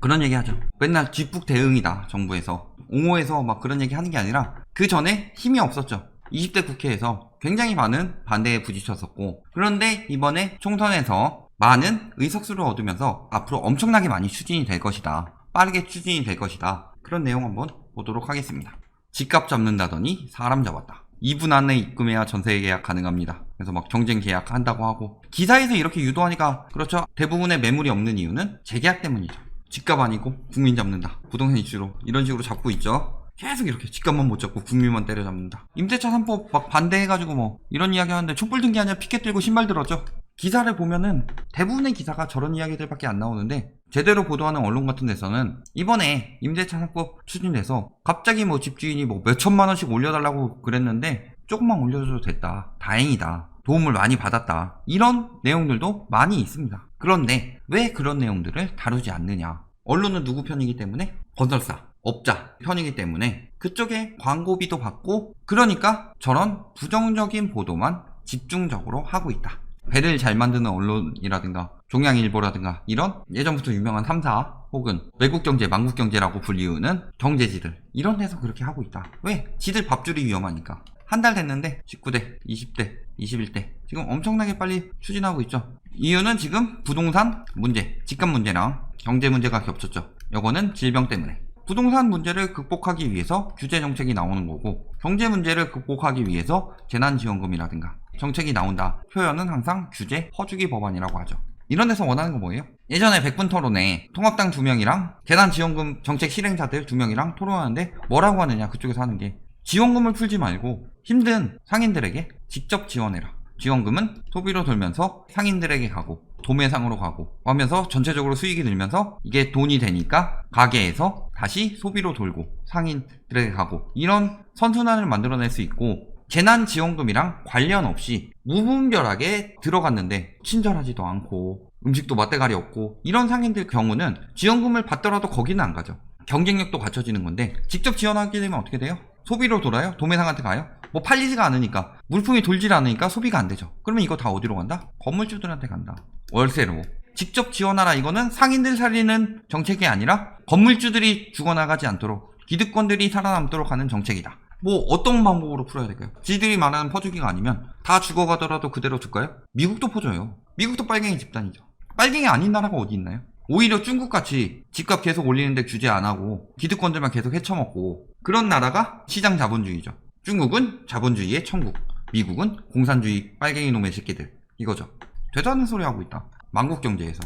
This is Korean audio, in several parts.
그런 얘기 하죠. 맨날 뒷북 대응이다 정부에서. 옹호해서 막 그런 얘기 하는 게 아니라 그 전에 힘이 없었죠. 20대 국회에서 굉장히 많은 반대에 부딪혔었고, 그런데 이번에 총선에서 많은 의석수를 얻으면서 앞으로 엄청나게 많이 추진이 될 것이다. 빠르게 추진이 될 것이다. 그런 내용 한번 보도록 하겠습니다. 집값 잡는다더니 사람 잡았다. 2분 안에 입금해야 전세 계약 가능합니다. 그래서 막 경쟁 계약 한다고 하고, 기사에서 이렇게 유도하니까 그렇죠. 대부분의 매물이 없는 이유는 재계약 때문이죠. 집값 아니고 국민 잡는다. 부동산 이슈로 이런 식으로 잡고 있죠. 계속 이렇게 집값만 못 잡고 국민만 때려잡는다. 임대차 3법 막 반대해가지고 뭐 이런 이야기 하는데 촛불 든 게 아니라 피켓 들고 신발 들었죠. 기사를 보면은 대부분의 기사가 저런 이야기들밖에 안 나오는데, 제대로 보도하는 언론 같은 데서는 이번에 임대차 3법 추진돼서 갑자기 뭐 집주인이 뭐 몇천만 원씩 올려달라고 그랬는데 조금만 올려줘도 됐다. 다행이다. 도움을 많이 받았다. 이런 내용들도 많이 있습니다. 그런데 왜 그런 내용들을 다루지 않느냐. 언론은 누구 편이기 때문에? 건설사, 업자 편이기 때문에 그쪽에 광고비도 받고, 그러니까 저런 부정적인 보도만 집중적으로 하고 있다. 배를 잘 만드는 언론이라든가 종양일보라든가 이런 예전부터 유명한 3사 혹은 외국경제, 망국경제라고 불리우는 경제지들, 이런 데서 그렇게 하고 있다. 왜? 지들 밥줄이 위험하니까. 한 달 됐는데 19대, 20대, 21대 지금 엄청나게 빨리 추진하고 있죠. 이유는 지금 부동산 문제, 집값 문제랑 경제 문제가 겹쳤죠. 요거는 질병 때문에. 부동산 문제를 극복하기 위해서 규제 정책이 나오는 거고, 경제 문제를 극복하기 위해서 재난지원금이라든가 정책이 나온다. 표현은 항상 규제 퍼주기 법안이라고 하죠. 이런 데서 원하는 거 뭐예요? 예전에 100분 토론에 통합당 2명이랑 재난지원금 정책 실행자들 2명이랑 토론하는데 뭐라고 하느냐, 그쪽에서 하는 게 지원금을 풀지 말고 힘든 상인들에게 직접 지원해라. 지원금은 소비로 돌면서 상인들에게 가고 도매상으로 가고 하면서 전체적으로 수익이 늘면서 이게 돈이 되니까 가게에서 다시 소비로 돌고 상인들에게 가고, 이런 선순환을 만들어낼 수 있고, 재난지원금이랑 관련 없이 무분별하게 들어갔는데 친절하지도 않고 음식도 맛대가리 없고, 이런 상인들 경우는 지원금을 받더라도 거기는 안 가죠. 경쟁력도 갖춰지는 건데, 직접 지원하게 되면 어떻게 돼요? 소비로 돌아요? 도매상한테 가요? 뭐 팔리지가 않으니까, 물품이 돌질 않으니까 소비가 안 되죠. 그러면 이거 다 어디로 간다? 건물주들한테 간다. 월세로. 직접 지원하라. 이거는 상인들 살리는 정책이 아니라 건물주들이 죽어나가지 않도록, 기득권들이 살아남도록 하는 정책이다. 뭐 어떤 방법으로 풀어야 될까요? 지들이 말하는 퍼주기가 아니면 다 죽어가더라도 그대로 줄까요? 미국도 퍼줘요. 미국도 빨갱이 집단이죠. 빨갱이 아닌 나라가 어디 있나요? 오히려 중국같이 집값 계속 올리는데 규제 안 하고 기득권들만 계속 헤쳐먹고, 그런 나라가 시장 자본주의죠. 중국은 자본주의의 천국, 미국은 공산주의 빨갱이 놈의 새끼들, 이거죠. 되도 않는 소리 하고 있다. 망국경제에서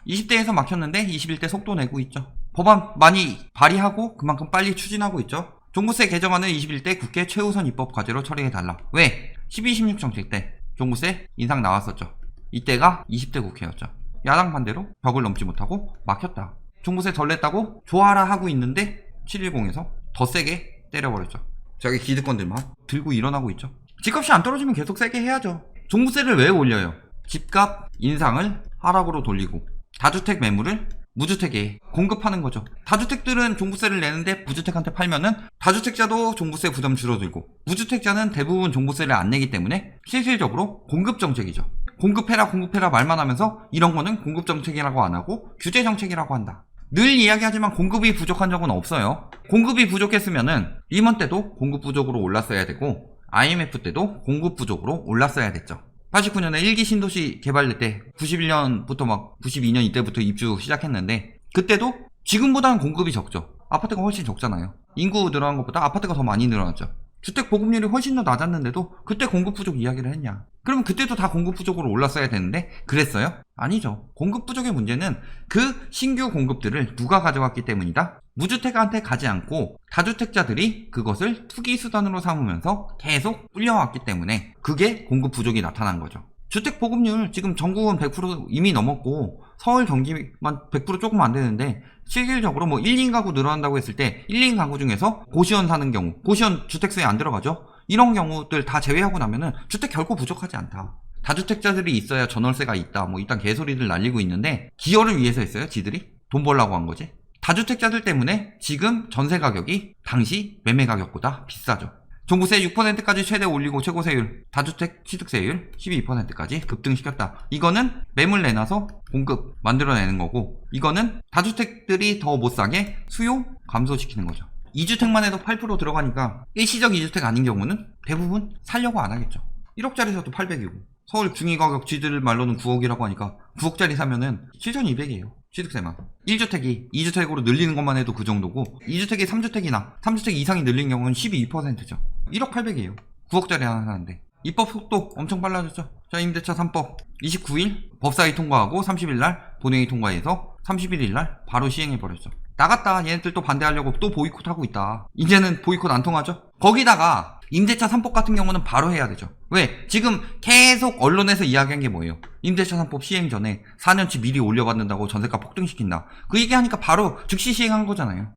20대에서 막혔는데 21대 속도 내고 있죠. 법안 많이 발의하고 그만큼 빨리 추진하고 있죠. 종부세 개정안을 21대 국회 최우선 입법 과제로 처리해달라. 왜? 12.16 정책 때 종부세 인상 나왔었죠. 이때가 20대 국회였죠. 야당 반대로 벽을 넘지 못하고 막혔다. 종부세 덜 냈다고 좋아라 하고 있는데 710에서 더 세게 때려버렸죠. 저기 기득권들만 들고 일어나고 있죠. 집값이 안 떨어지면 계속 세게 해야죠. 종부세를 왜 올려요? 집값 인상을 하락으로 돌리고 다주택 매물을 무주택에 공급하는 거죠. 다주택들은 종부세를 내는데 무주택한테 팔면은 다주택자도 종부세 부담 줄어들고, 무주택자는 대부분 종부세를 안 내기 때문에 실질적으로 공급 정책이죠. 공급해라 말만 하면서 이런 거는 공급 정책이라고 안 하고 규제 정책이라고 한다. 늘 이야기하지만 공급이 부족한 적은 없어요. 공급이 부족했으면은 리먼 때도 공급 부족으로 올랐어야 되고 IMF 때도 공급 부족으로 올랐어야 됐죠. 89년에 1기 신도시 개발될 때 91년부터 막 92년 이때부터 입주 시작했는데, 그때도 지금보다는 공급이 적죠. 아파트가 훨씬 적잖아요. 인구 늘어난 것보다 아파트가 더 많이 늘어났죠. 주택 보급률이 훨씬 더 낮았는데도 그때 공급 부족 이야기를 했냐? 그러면 그때도 다 공급 부족으로 올랐어야 되는데 그랬어요? 아니죠. 공급 부족의 문제는 그 신규 공급들을 누가 가져갔기 때문이다. 무주택한테 가지 않고 다주택자들이 그것을 투기 수단으로 삼으면서 계속 불려왔기 때문에 그게 공급 부족이 나타난 거죠. 주택 보급률 지금 전국은 100% 이미 넘었고 서울 경기만 100% 조금 안 되는데, 실질적으로 뭐 1인 가구 늘어난다고 했을 때 1인 가구 중에서 고시원 사는 경우, 고시원 주택수에 안 들어가죠. 이런 경우들 다 제외하고 나면은 주택 결코 부족하지 않다. 다주택자들이 있어야 전월세가 있다, 뭐 이딴 개소리들 날리고 있는데, 기여를 위해서 했어요. 지들이 돈 벌라고 한 거지. 다주택자들 때문에 지금 전세 가격이 당시 매매 가격보다 비싸죠. 종부세 6%까지 최대 올리고 최고세율, 다주택 취득세율 12%까지 급등시켰다. 이거는 매물 내놔서 공급 만들어내는 거고, 이거는 다주택들이 더 못사게 수요 감소시키는 거죠. 2주택만 해도 8% 들어가니까 일시적 2주택 아닌 경우는 대부분 살려고 안 하겠죠. 1억짜리 사도 800이고 서울 중위가격 지들 말로는 9억이라고 하니까 9억짜리 사면은 7,200이에요. 취득세만. 1주택이 2주택으로 늘리는 것만 해도 그 정도고, 2주택이 3주택이나 3주택 이상이 늘린 경우는 12%죠. 1억 800이에요. 9억짜리 하나 사는데. 입법 속도 엄청 빨라졌죠. 자, 임대차 3법 29일 법사위 통과하고 30일날 본회의 통과해서 31일날 바로 시행해버렸죠. 나갔다 얘네들 또 반대하려고 또 보이콧하고 있다. 이제는 보이콧 안 통하죠. 거기다가 임대차 3법 같은 경우는 바로 해야 되죠. 왜? 지금 계속 언론에서 이야기한 게 뭐예요? 임대차 3법 시행 전에 4년치 미리 올려받는다고 전세가 폭등시킨다. 그 얘기하니까 바로 즉시 시행한 거잖아요.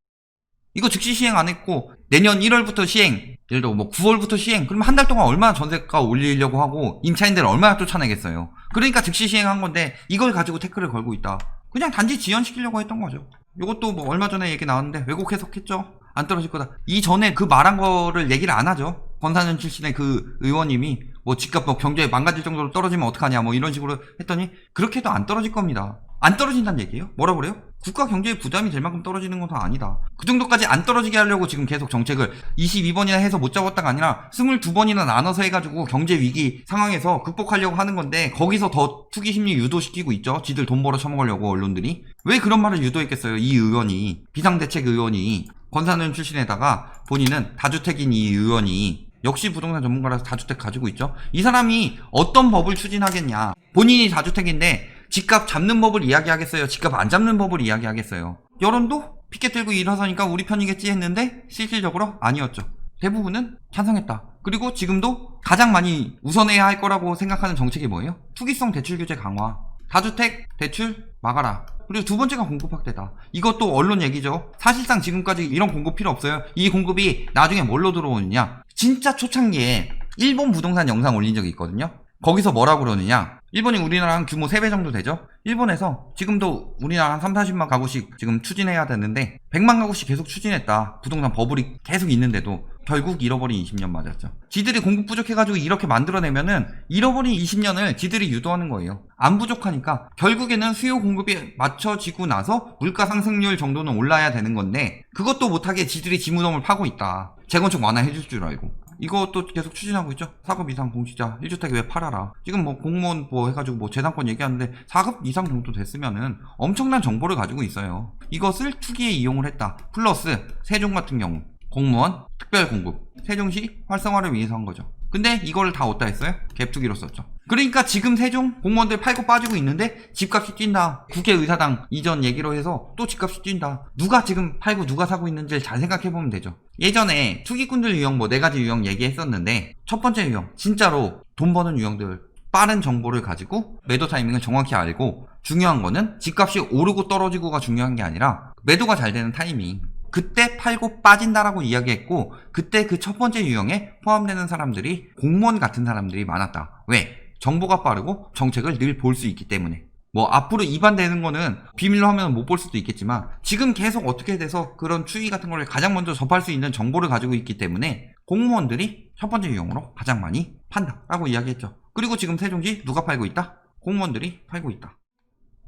이거 즉시 시행 안 했고 내년 1월부터 시행, 예를 들어 뭐 9월부터 시행, 그러면 한 달 동안 얼마나 전세가 올리려고 하고 임차인들을 얼마나 쫓아내겠어요. 그러니까 즉시 시행한 건데 이걸 가지고 태클을 걸고 있다. 그냥 단지 지연시키려고 했던 거죠. 이것도 뭐 얼마 전에 얘기 나왔는데 왜곡 해석했죠. 안 떨어질 거다. 이전에 그 말한 거를 얘기를 안 하죠. 권사년 출신의 그 의원님이 뭐 집값 뭐 경제 망가질 정도로 떨어지면 어떡하냐 뭐 이런 식으로 했더니 그렇게 해도 안 떨어질 겁니다. 안 떨어진다는 얘기예요? 뭐라 그래요? 국가 경제에 부담이 될 만큼 떨어지는 건 다 아니다. 그 정도까지 안 떨어지게 하려고 지금 계속 정책을 22번이나 해서 못 잡았다가 아니라 22번이나 나눠서 해가지고 경제 위기 상황에서 극복하려고 하는 건데, 거기서 더 투기 심리 유도시키고 있죠. 지들 돈 벌어 처먹으려고 언론들이. 왜 그런 말을 유도했겠어요? 이 의원이, 비상대책 의원이, 권사년 출신에다가 본인은 다주택인 이 의원이 역시 부동산 전문가라서 다주택 가지고 있죠. 이 사람이 어떤 법을 추진하겠냐. 본인이 다주택인데 집값 잡는 법을 이야기하겠어요? 집값 안 잡는 법을 이야기하겠어요? 여론도 피켓 들고 일어서니까 우리 편이겠지 했는데 실질적으로 아니었죠. 대부분은 찬성했다. 그리고 지금도 가장 많이 우선해야 할 거라고 생각하는 정책이 뭐예요? 투기성 대출 규제 강화. 다주택 대출 막아라. 그리고 두 번째가 공급 확대다. 이것도 언론 얘기죠. 사실상 지금까지 이런 공급 필요 없어요. 이 공급이 나중에 뭘로 들어오느냐. 진짜 초창기에 일본 부동산 영상 올린 적이 있거든요. 거기서 뭐라고 그러느냐. 일본이 우리나라랑 규모 3배 정도 되죠. 일본에서 지금도 우리나라 한 3, 40만 가구씩 지금 추진해야 되는데 100만 가구씩 계속 추진했다. 부동산 버블이 계속 있는데도 결국 잃어버린 20년 맞았죠. 지들이 공급 부족해가지고 이렇게 만들어내면은 잃어버린 20년을 지들이 유도하는 거예요. 안 부족하니까 결국에는 수요 공급이 맞춰지고 나서 물가 상승률 정도는 올라야 되는 건데 그것도 못하게 지들이 지무덤을 파고 있다. 재건축 완화해줄 줄 알고. 이것도 계속 추진하고 있죠. 4급 이상 공시자 1주택 왜 팔아라. 지금 뭐 공무원 뭐 해가지고 뭐 재산권 얘기하는데 4급 이상 정도 됐으면은 엄청난 정보를 가지고 있어요. 이것을 투기에 이용을 했다. 플러스 세종 같은 경우 공무원 특별 공급 세종시 활성화를 위해서 한 거죠. 근데 이걸 다 어디다 했어요? 갭투기로 썼죠. 그러니까 지금 세종 공무원들 팔고 빠지고 있는데 집값이 뛴다. 국회의사당 이전 얘기로 해서 또 집값이 뛴다. 누가 지금 팔고 누가 사고 있는지를 잘 생각해보면 되죠. 예전에 투기꾼들 유형 뭐 4가지 유형 얘기했었는데 첫 번째 유형 진짜로 돈 버는 유형들 빠른 정보를 가지고 매도 타이밍을 정확히 알고 중요한 거는 집값이 오르고 떨어지고가 중요한 게 아니라 매도가 잘 되는 타이밍. 그때 팔고 빠진다라고 이야기했고 그때 그 첫 번째 유형에 포함되는 사람들이 공무원 같은 사람들이 많았다. 왜? 정보가 빠르고 정책을 늘 볼 수 있기 때문에. 뭐 앞으로 입안되는 거는 비밀로 하면 못 볼 수도 있겠지만 지금 계속 어떻게 돼서 그런 추이 같은 걸 가장 먼저 접할 수 있는 정보를 가지고 있기 때문에 공무원들이 첫 번째 유형으로 가장 많이 판다 라고 이야기했죠. 그리고 지금 세종시 누가 팔고 있다? 공무원들이 팔고 있다.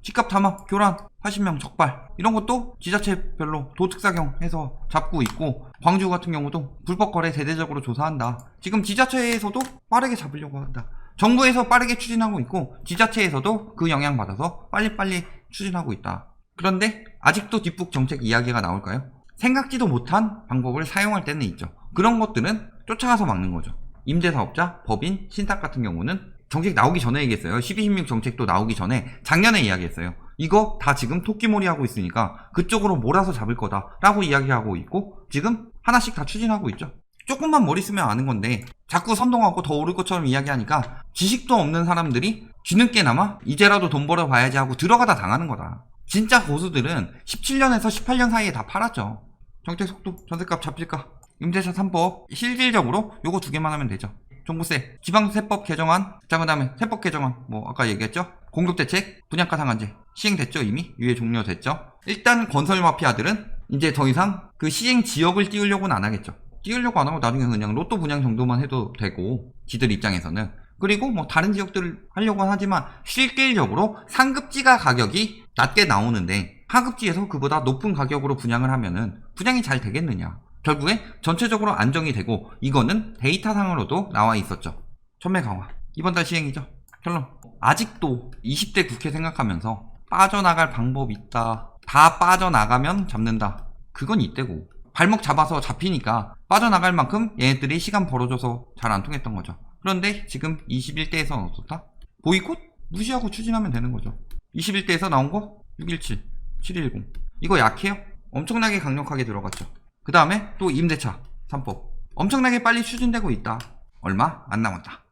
집값 담합, 교란, 80명 적발 이런 것도 지자체별로 도특사경 해서 잡고 있고 광주 같은 경우도 불법 거래 대대적으로 조사한다. 지금 지자체에서도 빠르게 잡으려고 한다. 정부에서 빠르게 추진하고 있고 지자체에서도 그 영향 받아서 빨리빨리 추진하고 있다. 그런데 아직도 뒷북 정책 이야기가 나올까요? 생각지도 못한 방법을 사용할 때는 있죠. 그런 것들은 쫓아가서 막는 거죠. 임대사업자, 법인, 신탁 같은 경우는 정책 나오기 전에 얘기했어요. 1216 정책도 나오기 전에 작년에 이야기했어요. 이거 다 지금 토끼몰이 하고 있으니까 그쪽으로 몰아서 잡을 거다 라고 이야기하고 있고 지금 하나씩 다 추진하고 있죠. 조금만 머리 쓰면 아는 건데 자꾸 선동하고 더 오를 것처럼 이야기하니까 지식도 없는 사람들이 뒤늦게나마 이제라도 돈 벌어봐야지 하고 들어가다 당하는 거다. 진짜 고수들은 17년에서 18년 사이에 다 팔았죠. 정책 속도, 전세값 잡힐까? 임대차 3법 실질적으로 요거 2개만 하면 되죠. 종부세, 지방세법 개정안, 자 그 다음에 세법 개정안 뭐 아까 얘기했죠. 공급대책, 분양가 상한제 시행됐죠. 이미 유예 종료됐죠. 일단 건설 마피아들은 이제 더 이상 그 시행 지역을 띄우려고는 안 하겠죠. 띄우려고 안 하고 나중에 그냥 로또 분양 정도만 해도 되고, 지들 입장에서는. 그리고 뭐 다른 지역들을 하려고 하지만 실질적으로 상급지가 가격이 낮게 나오는데 하급지에서 그보다 높은 가격으로 분양을 하면은 분양이 잘 되겠느냐. 결국에 전체적으로 안정이 되고, 이거는 데이터상으로도 나와 있었죠. 전매 강화 이번 달 시행이죠. 결론, 아직도 20대 국회 생각하면서 빠져나갈 방법 있다, 다 빠져나가면 잡는다, 그건 이때고, 발목 잡아서 잡히니까 빠져나갈 만큼 얘네들이 시간 벌어줘서 잘 안 통했던 거죠. 그런데 지금 21대에서는 어떻다? 보이콧? 무시하고 추진하면 되는 거죠. 21대에서 나온 거 617, 710, 이거 약해요? 엄청나게 강력하게 들어갔죠. 그 다음에 또 임대차 3법 엄청나게 빨리 추진되고 있다. 얼마 안 남았다.